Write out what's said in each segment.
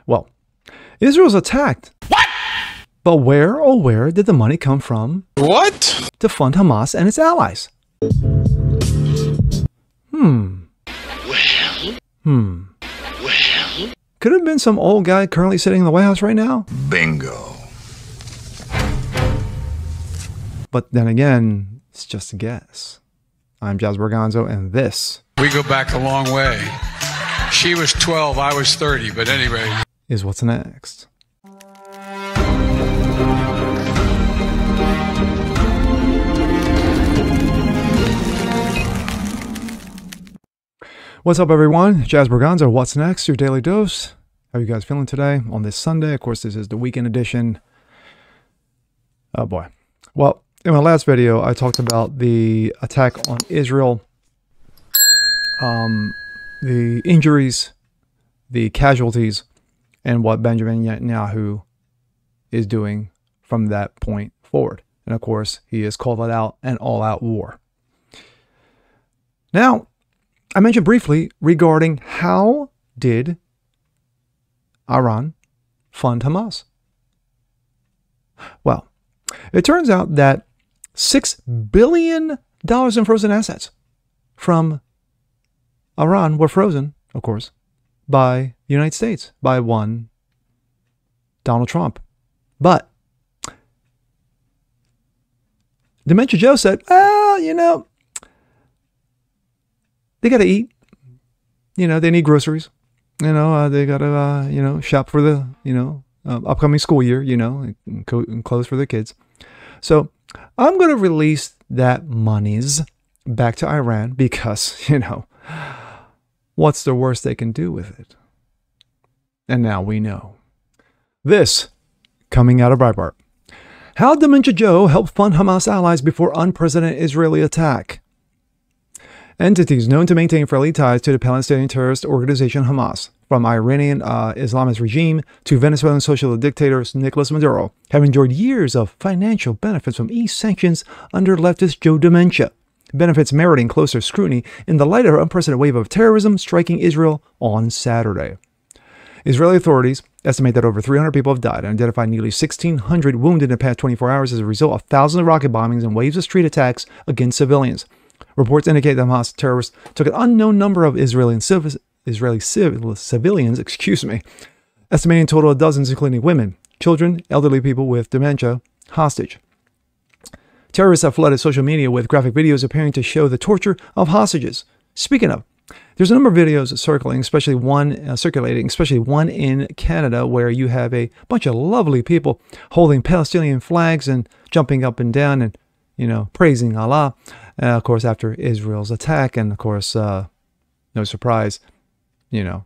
Well, Israel's attacked. What? But where, oh where, did the money come from? What? To fund Hamas and its allies? Could it have been some old guy currently sitting in the White House right now? Bingo. But then again, it's just a guess. I'm Jazz Berganzo, and this... We go back a long way. She was 12, I was 30, but anyway... is what's next. What's up, everyone? Jazz Berganzo, what's next? Your daily dose. How are you guys feeling today on this Sunday? Of course, this is the weekend edition. Oh boy. Well, in my last video, I talked about the attack on Israel, the injuries, the casualties, and what Benjamin Netanyahu is doing from that point forward. And of course, he has called it out an all-out war. Now, I mentioned briefly regarding how did Iran fund Hamas? Well, it turns out that $6 billion in frozen assets from Iran were frozen, of course, by the United States, by one Donald Trump. But Dementia Joe said, well, you know, they got to eat. You know, they need groceries. You know, they got to, you know, shop for the, you know, upcoming school year, you know, and clothes for their kids. So I'm going to release that monies back to Iran because, you know, what's the worst they can do with it? And now we know. This coming out of Breitbart. How Dementia Joe helped fund Hamas allies before unprecedented Israeli attack. Entities known to maintain friendly ties to the Palestinian terrorist organization Hamas, from Iranian Islamist regime to Venezuelan socialist dictator Nicolas Maduro, have enjoyed years of financial benefits from eased sanctions under leftist Joe Dementia. Benefits meriting closer scrutiny in the light of an unprecedented wave of terrorism striking Israel on Saturday. Israeli authorities estimate that over 300 people have died and identified nearly 1,600 wounded in the past 24 hours as a result of thousands of rocket bombings and waves of street attacks against civilians. Reports indicate that Hamas terrorists took an unknown number of Israeli civilians, estimating a total of dozens, including women, children, elderly people with dementia, hostage. Terrorists have flooded social media with graphic videos appearing to show the torture of hostages. Speaking of, there's a number of videos circulating, especially one in Canada, where you have a bunch of lovely people holding Palestinian flags and jumping up and down and, you know, praising Allah. Of course, after Israel's attack, and of course, no surprise, you know,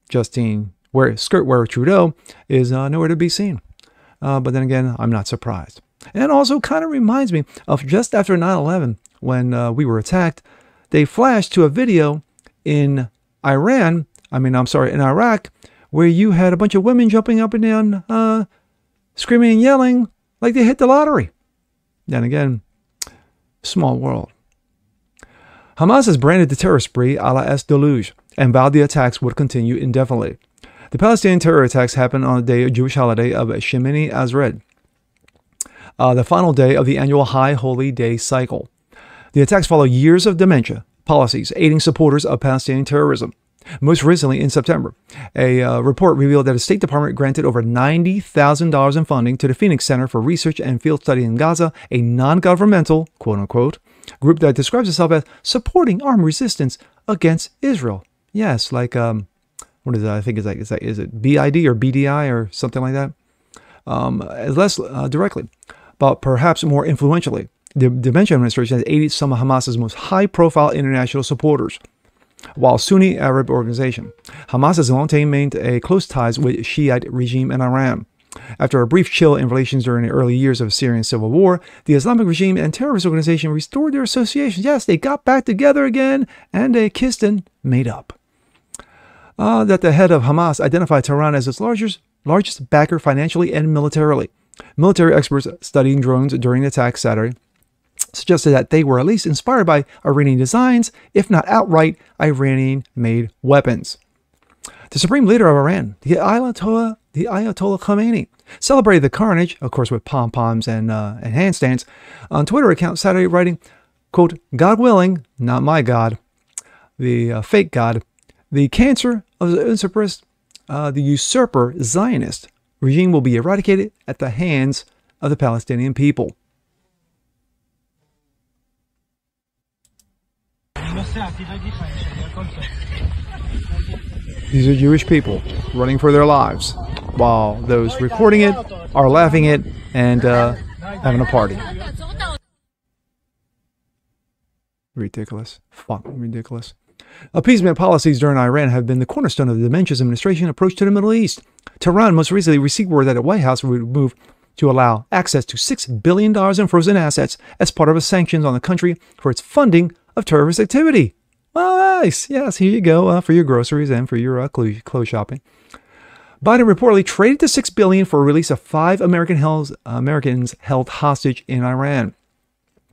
Justine skirt wearer Trudeau is nowhere to be seen. But then again, I'm not surprised. And it also kind of reminds me of just after 9/11, when we were attacked, they flashed to a video in in Iraq, where you had a bunch of women jumping up and down, screaming and yelling like they hit the lottery. Then again, small world. Hamas has branded the terror spree a la S deluge and vowed the attacks would continue indefinitely. The Palestinian terror attacks happened on the day of Jewish holiday of Shemini Azred, the final day of the annual High Holy Day cycle. The attacks follow years of dementia policies aiding supporters of Palestinian terrorism. Most recently, in September, a report revealed that the State Department granted over $90,000 in funding to the Phoenix Center for Research and Field Study in Gaza, a non-governmental, quote-unquote, group that describes itself as supporting armed resistance against Israel. Yes, like, what is that? I think is it BID or BDI or something like that? Less directly, but perhaps more influentially. The Dementia administration has aided some of Hamas's most high-profile international supporters. While Sunni Arab organization, Hamas has long maintained close ties with Shiite regime in Iran. After a brief chill in relations during the early years of the Syrian civil war, the Islamic regime and terrorist organization restored their associations. Yes, they got back together again, and they kissed and made up. That the head of Hamas identified Tehran as its largest backer financially and militarily. Military experts studying drones during the attack Saturday suggested that they were at least inspired by Iranian designs, if not outright Iranian-made weapons. The supreme leader of Iran, the Ayatollah Khomeini, celebrated the carnage, of course with pom-poms and handstands, on Twitter account Saturday, writing, quote, "God willing, not my God, the fake God, the cancer of the usurper Zionist regime will be eradicated at the hands of the Palestinian people." These are Jewish people running for their lives, while those recording it are laughing it and having a party. Ridiculous. Fucking ridiculous. Appeasement policies during Iran have been the cornerstone of the Dementia's administration approach to the Middle East. Tehran most recently received word that the White House would move to allow access to $6 billion in frozen assets as part of sanctions on the country for its funding of terrorist activity. Well, nice. Yes, here you go for your groceries and for your clothes shopping. Biden reportedly traded the $6 billion for a release of 5 Americans held hostage in Iran.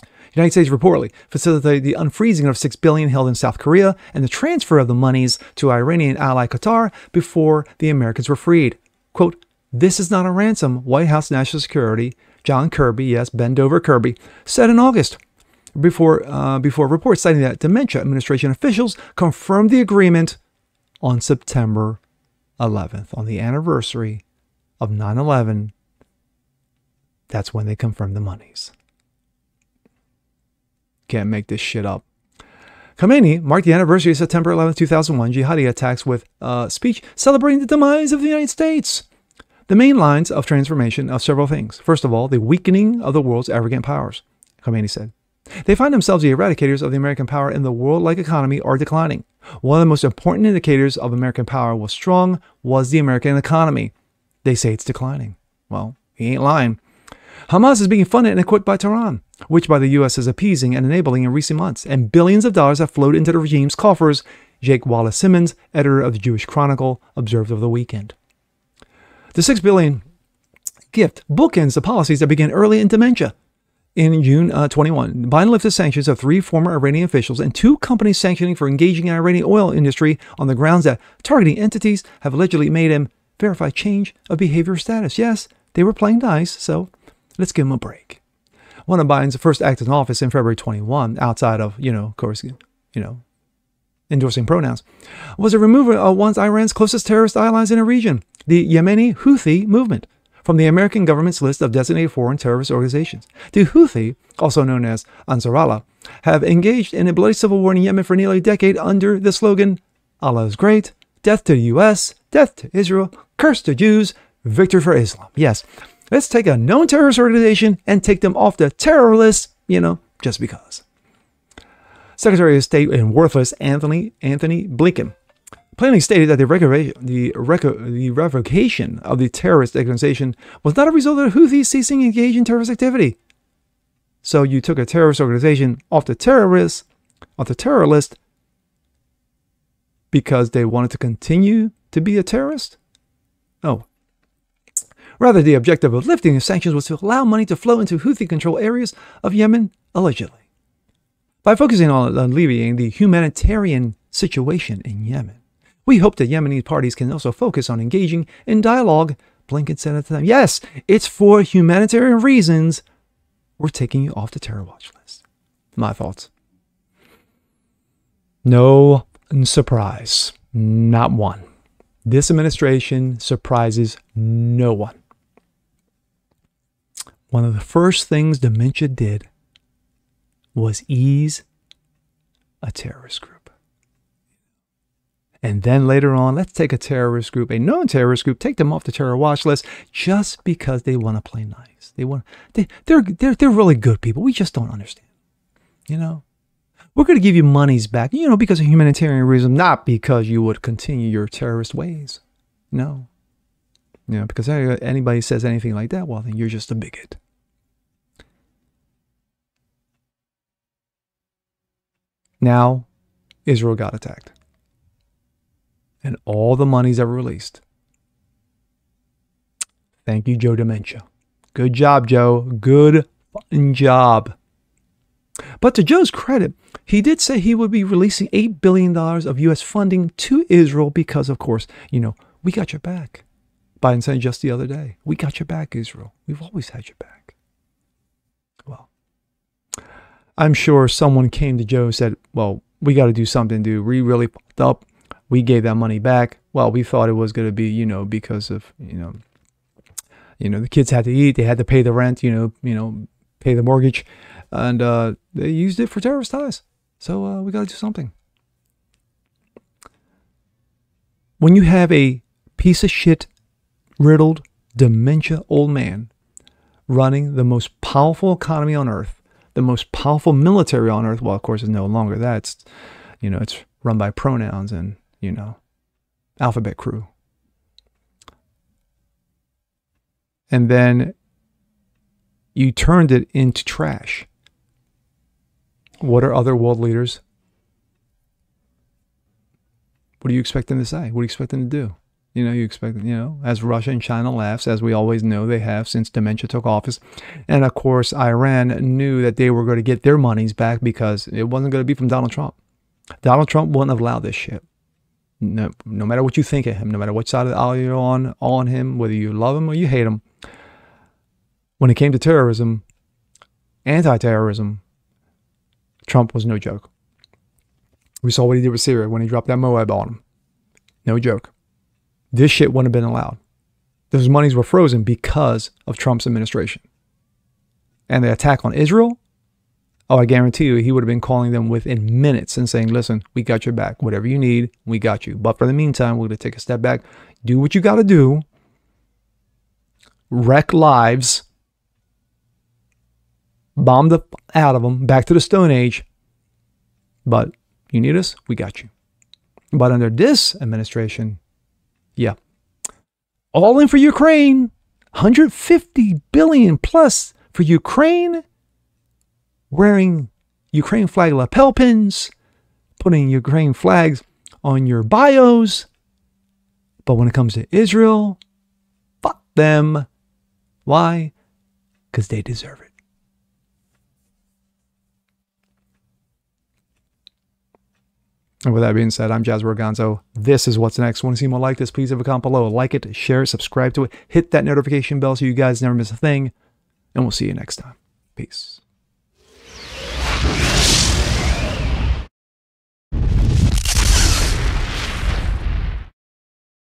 The United States reportedly facilitated the unfreezing of $6 billion held in South Korea and the transfer of the monies to Iranian ally Qatar before the Americans were freed. Quote, "This is not a ransom," White House National Security John Kirby, yes, bend over Kirby, said in August. Before reports citing that Dementia administration officials confirmed the agreement on September 11th, on the anniversary of 9/11. That's when they confirmed the monies. Can't make this shit up. Khomeini marked the anniversary of September 11, 2001 jihadi attacks with a speech celebrating the demise of the United States. The main lines of transformation of several things. First of all, the weakening of the world's arrogant powers, Khomeini said. They find themselves the eradicators of the American power, and the world-like economy are declining. One of the most important indicators of American power was strong was the American economy. They say it's declining. Well, he ain't lying. Hamas is being funded and equipped by Tehran, which by the U.S. is appeasing and enabling in recent months, and billions of dollars have flowed into the regime's coffers, Jake Wallace Simmons, editor of the Jewish Chronicle, observed over the weekend. The $6 billion gift bookends the policies that began early in Dementia. In June 21, Biden lifted sanctions of 3 former Iranian officials and 2 companies sanctioning for engaging in Iranian oil industry on the grounds that targeting entities have allegedly made him verify change of behavior status. Yes, they were playing nice, so let's give them a break. One of Biden's first acts in office in February 21, outside of, of course, endorsing pronouns, was a removal of one of Iran's closest terrorist allies in the region, the Yemeni Houthi movement, from the American government's list of designated foreign terrorist organizations. The Houthi, also known as Ansarallah, have engaged in a bloody civil war in Yemen for nearly a decade under the slogan, "Allah is great, death to the U.S., death to Israel, curse to Jews, victory for Islam." Yes, let's take a known terrorist organization and take them off the terror list, just because. Secretary of State and worthless Anthony Blinken plainly stated that the revocation of the terrorist organization was not a result of the Houthis ceasing to engage in terrorist activity. So you took a terrorist organization off the terror list because they wanted to continue to be a terrorist? Oh. Rather, the objective of lifting the sanctions was to allow money to flow into Houthi-controlled areas of Yemen, allegedly. By focusing on alleviating the humanitarian situation in Yemen, we hope that Yemeni parties can also focus on engaging in dialogue, Blinken said at the time. Yes, it's for humanitarian reasons we're taking you off the terror watch list. My thoughts. No surprise. Not one. This administration surprises no one. One of the first things Dementia did was ease a terrorist group. And then later on, let's take a terrorist group, a known terrorist group, take them off the terror watch list just because they want to play nice. They're really good people. We just don't understand. We're going to give you monies back, because of humanitarian reasons, not because you would continue your terrorist ways. No. Because anybody says anything like that, well, then you're just a bigot. Now, Israel got attacked. And all the monies that were released. Thank you, Joe Dementia. Good job, Joe. Good fucking job. But to Joe's credit, he did say he would be releasing $8 billion of U.S. funding to Israel because, of course, we got your back. Biden said just the other day, we got your back, Israel. We've always had your back. Well, I'm sure someone came to Joe and said, well, we got to do something, dude. We really fucked up. We gave that money back. Well, we thought it was going to be, because of, the kids had to eat. They had to pay the rent, pay the mortgage. And they used it for terrorist ties. So we got to do something. When you have a piece of shit, riddled, dementia old man running the most powerful economy on earth, the most powerful military on earth, well, of course, it's no longer that. It's, it's run by pronouns and, alphabet crew. And then you turned it into trash. What are other world leaders? What do you expect them to say? What do you expect them to do? You expect, as Russia and China laughs, as we always know they have since dementia took office. And of course, Iran knew that they were going to get their monies back because it wasn't going to be from Donald Trump. Donald Trump wouldn't have allowed this shit. No matter what you think of him, no matter what side of the aisle you're on him, whether you love him or you hate him, when it came to terrorism, anti-terrorism, Trump was no joke. We saw what he did with Syria when he dropped that Moab on him. No joke. This shit wouldn't have been allowed. Those monies were frozen because of Trump's administration. And the attack on Israel, oh, I guarantee you, he would have been calling them within minutes and saying, listen, we got your back. Whatever you need, we got you. But for the meantime, we're going to take a step back. Do what you got to do. Wreck lives. Bomb the out of them. Back to the Stone Age. But you need us, we got you. But under this administration, yeah. All in for Ukraine. 150 billion plus for Ukraine. Wearing Ukraine flag lapel pins. Putting Ukraine flags on your bios. But when it comes to Israel, fuck them. Why? Because they deserve it. And with that being said, I'm Jazz Organzo. This is What's Next. Want to see more like this? Please leave a comment below. Like it, share it, subscribe to it. Hit that notification bell so you guys never miss a thing. And we'll see you next time. Peace.